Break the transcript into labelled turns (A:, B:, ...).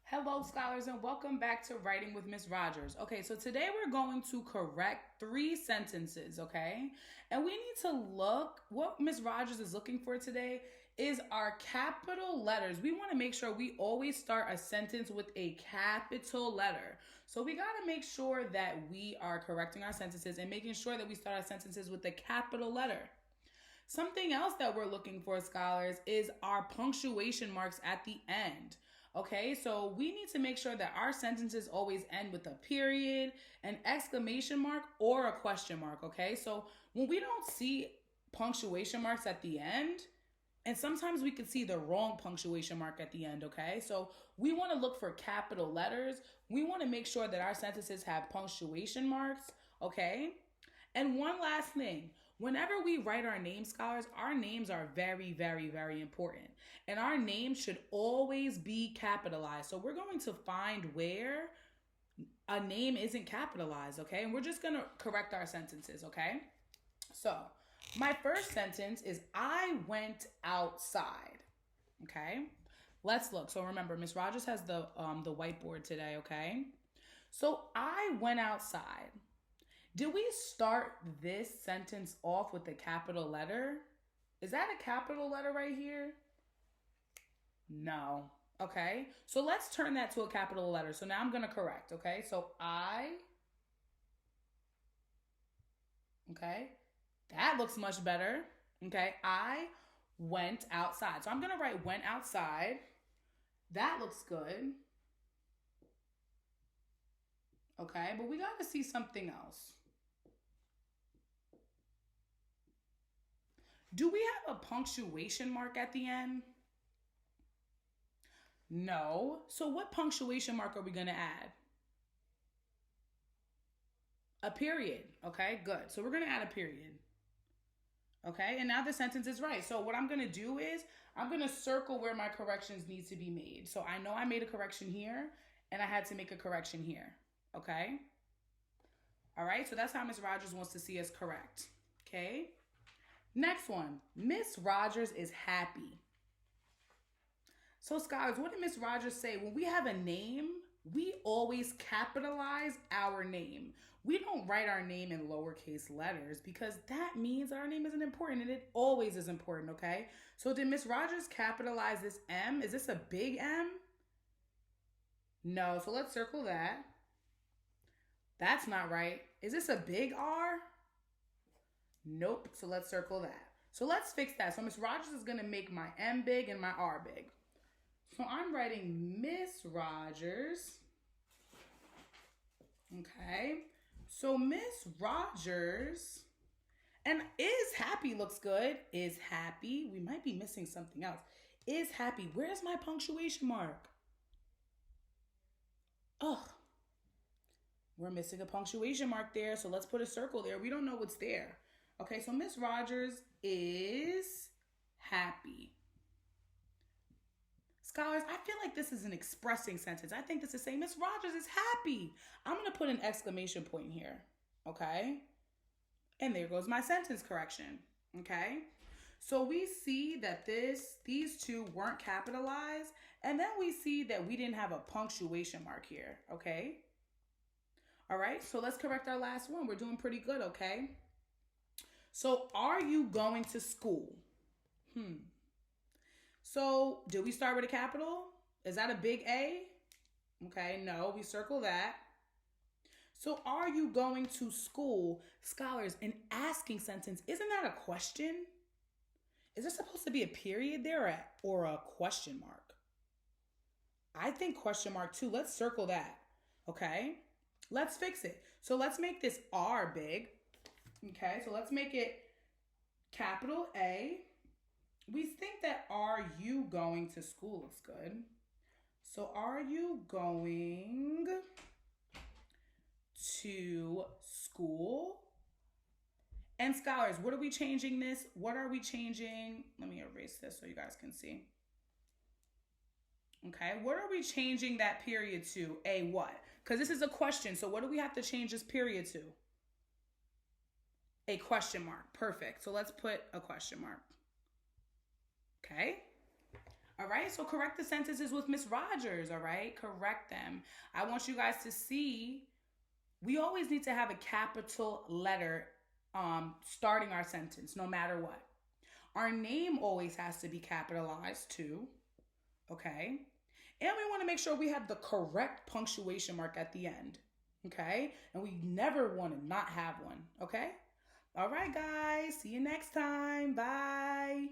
A: Hello, scholars, and welcome back to Writing with Miss Rogers. Okay, so today we're going to correct 3 sentences, okay? And we need to look, what Miss Rogers is looking for today is our capital letters. We want to make sure we always start a sentence with a capital letter. So we got to make sure that we are correcting our sentences and making sure that we start our sentences with a capital letter. Something else that we're looking for, scholars, is our punctuation marks at the end. Okay, so we need to make sure that our sentences always end with a period, an exclamation mark, or a question mark. Okay, so when we don't see punctuation marks at the end, and sometimes we can see the wrong punctuation mark at the end, okay? So we want to look for capital letters. We want to make sure that our sentences have punctuation marks, okay? And one last thing, whenever we write our names, scholars, our names are very, very, very important. And our names should always be capitalized. So we're going to find where a name isn't capitalized, okay? And we're just going to correct our sentences, okay? So my first sentence is, I went outside, okay? Let's look. So remember, Miss Rogers has the whiteboard today, okay? So I went outside. Did we start this sentence off with a capital letter? Is that a capital letter right here? No. Okay. So let's turn that to a capital letter. So now I'm going to correct. Okay. So okay. That looks much better. Okay. I went outside. So I'm going to write went outside. That looks good. Okay. But we got to see something else. Do we have a punctuation mark at the end? No. So what punctuation mark are we going to add? A period. Okay, good. So we're going to add a period. Okay, and now the sentence is right. So what I'm going to do is I'm going to circle where my corrections need to be made. So I know I made a correction here and I had to make a correction here. Okay. All right, so that's how Miss Rogers wants to see us correct. Okay. Next one, Miss Rogers is happy. So scholars, what did Miss Rogers say? When we have a name, we always capitalize our name. We don't write our name in lowercase letters because that means our name isn't important, and it always is important, okay? So did Miss Rogers capitalize this M? Is this a big M? No, so let's circle that. That's not right. Is this a big R? Nope. So let's circle that. So let's fix that. So Miss Rogers is going to make my M big and my R big. So I'm writing Miss Rogers. Okay. So Miss Rogers, and is happy looks good. Is happy. We might be missing something else. Is happy. Where's my punctuation mark? Ugh. We're missing a punctuation mark there. So let's put a circle there. We don't know what's there. Okay, so Miss Rogers is happy. Scholars, I feel like this is an expressing sentence. I think this is saying Miss Rogers is happy. I'm going to put an exclamation point here, okay? And there goes my sentence correction, okay? So we see that these two weren't capitalized, and then we see that we didn't have a punctuation mark here, okay? All right, so let's correct our last one. We're doing pretty good, okay? So are you going to school? So did we start with a capital? Is that a big A? Okay, no, we circle that. So are you going to school? Scholars, an asking sentence, isn't that a question? Is there supposed to be a period there or a question mark? I think question mark too. Let's circle that. Okay, let's fix it. So let's make this R big. Okay, so let's make it capital A. We think that are you going to school looks good. So are you going to school? And scholars, what are we changing this? What are we changing? Let me erase this so you guys can see. Okay, what are we changing that period to? A what? Because this is a question. So what do we have to change this period to? A question mark. Perfect. So let's put a question mark. Okay. All right, so correct the sentences with Miss Rogers. All right, correct them. I want you guys to see we always need to have a capital letter starting our sentence, no matter what. Our name always has to be capitalized too. Okay. And we want to make sure we have the correct punctuation mark at the end. Okay. And we never want to not have one. Okay. All right, guys. See you next time. Bye.